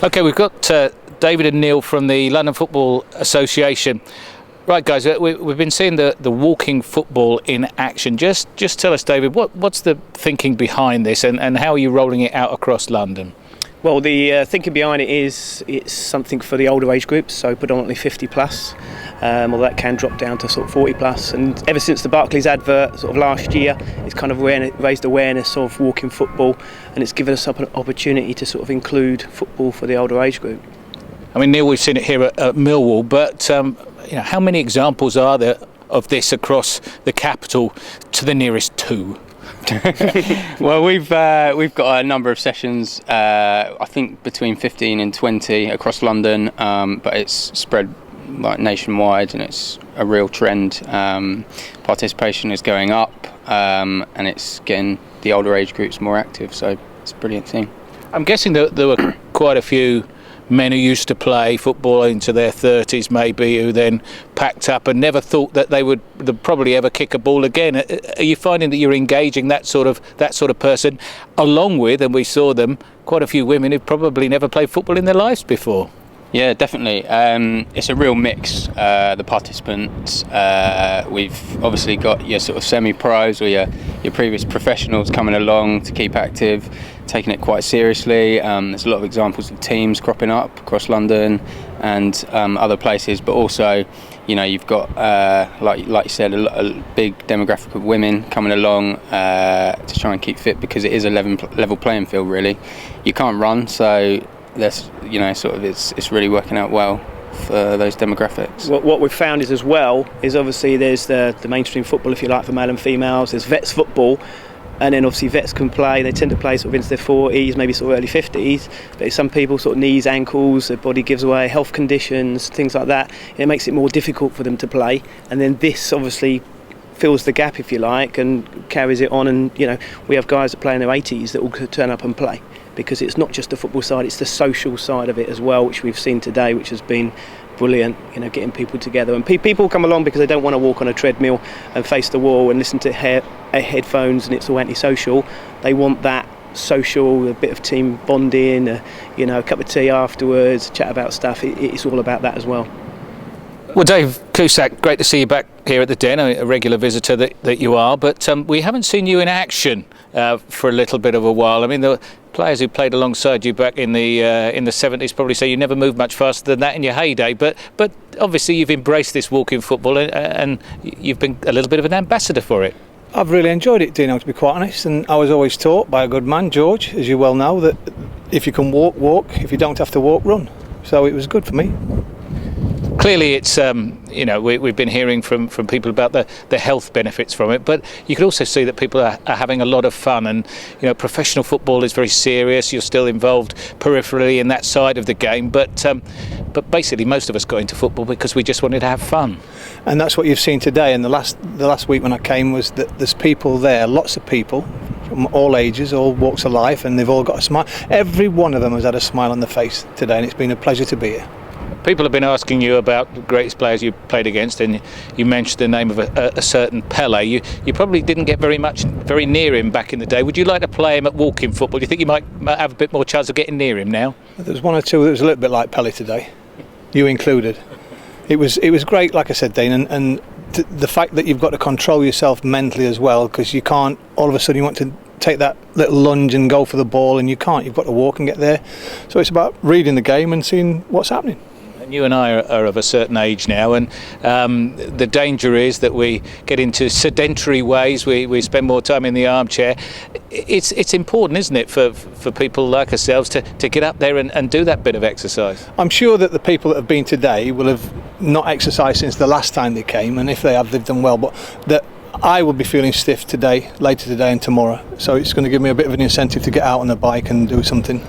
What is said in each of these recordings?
Okay, we've got David and Neil from the London Football Association. Right, guys, we've been seeing the walking football in action. Just tell us, David, what's the thinking behind this, and how are you rolling it out across London? Well, the thinking behind it is it's something for the older age groups, so predominantly 50 plus, although that can drop down to sort of 40 plus. And ever since the Barclays advert sort of last year, it's kind of raised awareness of walking football, and it's given us an opportunity to sort of include football for the older age group. I mean, Neil, we've seen it here at Millwall, but how many examples are there of this across the capital to the nearest two? Well, we've got a number of sessions, I think between 15 and 20 across London, but it's spread like nationwide, and it's a real trend. Participation is going up, and it's getting the older age groups more active, so it's a brilliant thing. I'm guessing that there were quite a few men who used to play football into their 30s maybe, who then packed up and never thought that they would probably ever kick a ball again. Are you finding that you're engaging that sort of person, along with, and we saw them, quite a few women who've probably never played football in their lives before? Yeah, definitely. It's a real mix, the participants. We've obviously got your sort of semi-pros or your previous professionals coming along to keep active, taking it quite seriously. There's a lot of examples of teams cropping up across London and other places, but also, you've got, like you said, a big demographic of women coming along to try and keep fit, because it is a level playing field, really. You can't run, so that's, it's really working out well for those demographics. What we've found is obviously there's the mainstream football, if you like, for male and females. There's vets football, and then obviously vets can play. They tend to play sort of into their 40s, maybe sort of early 50s. But some people sort of knees, ankles, their body gives away, health conditions, things like that. It makes it more difficult for them to play. And then this obviously fills the gap, if you like, and carries it on. And we have guys that play in their 80s that will turn up and play, because it's not just the football side, it's the social side of it as well, which we've seen today, which has been brilliant, getting people together. And people come along because they don't want to walk on a treadmill and face the wall and listen to headphones and it's all antisocial. They want that social, a bit of team bonding, a cup of tea afterwards, chat about stuff. It's all about that as well. Well, Dave Cusack, great to see you back here at the Den, a regular visitor that you are, but we haven't seen you in action for a little bit of a while. I mean, the players who played alongside you back in the 70s probably say you never moved much faster than that in your heyday, but obviously you've embraced this walking football and you've been a little bit of an ambassador for it. I've really enjoyed it, Dino, to be quite honest, and I was always taught by a good man, George, as you well know, that if you can walk, if you don't have to walk, run. So it was good for me. Clearly it's, we've been hearing from people about the health benefits from it, but you can also see that people are having a lot of fun, and professional football is very serious. You're still involved peripherally in that side of the game, but basically most of us got into football because we just wanted to have fun. And that's what you've seen today, and the last week when I came was that there's people there, lots of people from all ages, all walks of life, and they've all got a smile. Every one of them has had a smile on their face today, and it's been a pleasure to be here. People have been asking you about the greatest players you played against, and you mentioned the name of a certain Pele. You probably didn't get very near him back in the day. Would you like to play him at walking football? Do you think you might have a bit more chance of getting near him now? There was one or two that was a little bit like Pele today, you included. It was great, like I said, Dean, and the fact that you've got to control yourself mentally as well, because you can't all of a sudden you want to take that little lunge and go for the ball, and you can't. You've got to walk and get there. So it's about reading the game and seeing what's happening. And you and I are of a certain age now, and the danger is that we get into sedentary ways. We spend more time in the armchair. It's important, isn't it, for people like ourselves to get up there and do that bit of exercise? I'm sure that the people that have been today will have not exercised since the last time they came, and if they have, they've done well. But that I will be feeling stiff today, later today and tomorrow. So it's going to give me a bit of an incentive to get out on the bike and do something.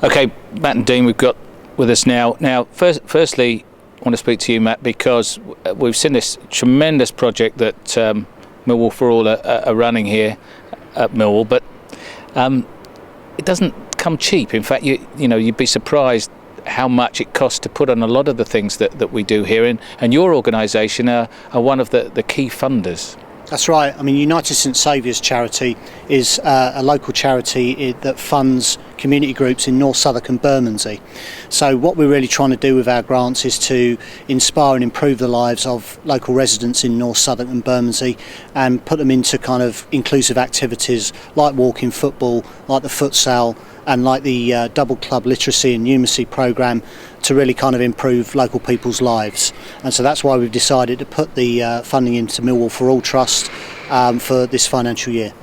Okay, Matt and Dean, we've got with us now. Now, firstly, I want to speak to you, Matt, because we've seen this tremendous project that Millwall For All are running here at Millwall, but it doesn't come cheap. In fact, you'd be surprised how much it costs to put on a lot of the things that we do here, and your organisation are one of the key funders. That's right. I mean, United St Saviour's charity is a local charity that funds community groups in North Southwark and Bermondsey. So what we're really trying to do with our grants is to inspire and improve the lives of local residents in North Southwark and Bermondsey and put them into kind of inclusive activities like walking football, like the futsal, and like the double club literacy and numeracy programme to really kind of improve local people's lives. And so that's why we've decided to put the funding into Millwall For All Trust for this financial year.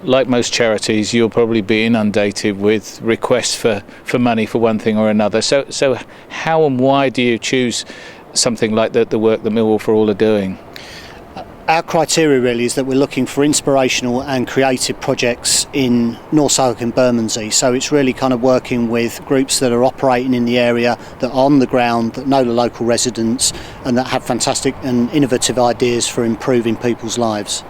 Like most charities, you'll probably be inundated with requests for money for one thing or another. So how and why do you choose something like the work that Millwall For All are doing? Our criteria really is that we're looking for inspirational and creative projects in North Southwark and Bermondsey. So it's really kind of working with groups that are operating in the area, that are on the ground, that know the local residents and that have fantastic and innovative ideas for improving people's lives.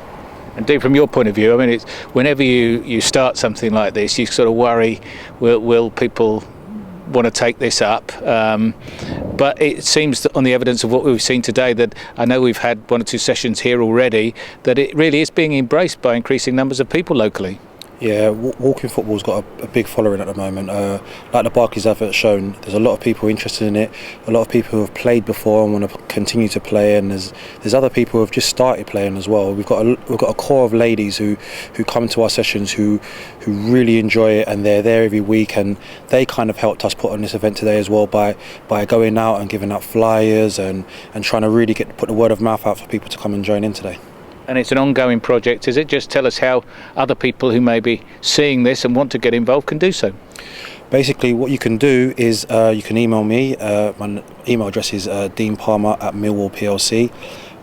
And Dave, from your point of view, I mean, it's whenever you start something like this, you sort of worry, will people want to take this up? But it seems that on the evidence of what we've seen today, that I know we've had 1 or 2 sessions here already, that it really is being embraced by increasing numbers of people locally. Yeah, walking football's got a big following at the moment. Like the Barclays advert shown, there's a lot of people interested in it. A lot of people who have played before and want to continue to play, and there's other people who have just started playing as well. We've got a core of ladies who come to our sessions who really enjoy it, and they're there every week, and they kind of helped us put on this event today as well by going out and giving out flyers and trying to really put the word of mouth out for people to come and join in today. And it's an ongoing project, is it? Just tell us how other people who may be seeing this and want to get involved can do so. Basically, what you can do is you can email me. My email address is deanpalmer@Millwall PLC,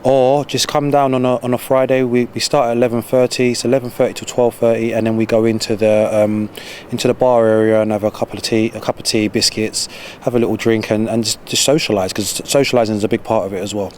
or just come down on a Friday. We start at 11:30, so 11:30 to 12:30, and then we go into the bar area and have a cup of tea, biscuits, have a little drink, and just socialise, because socialising is a big part of it as well.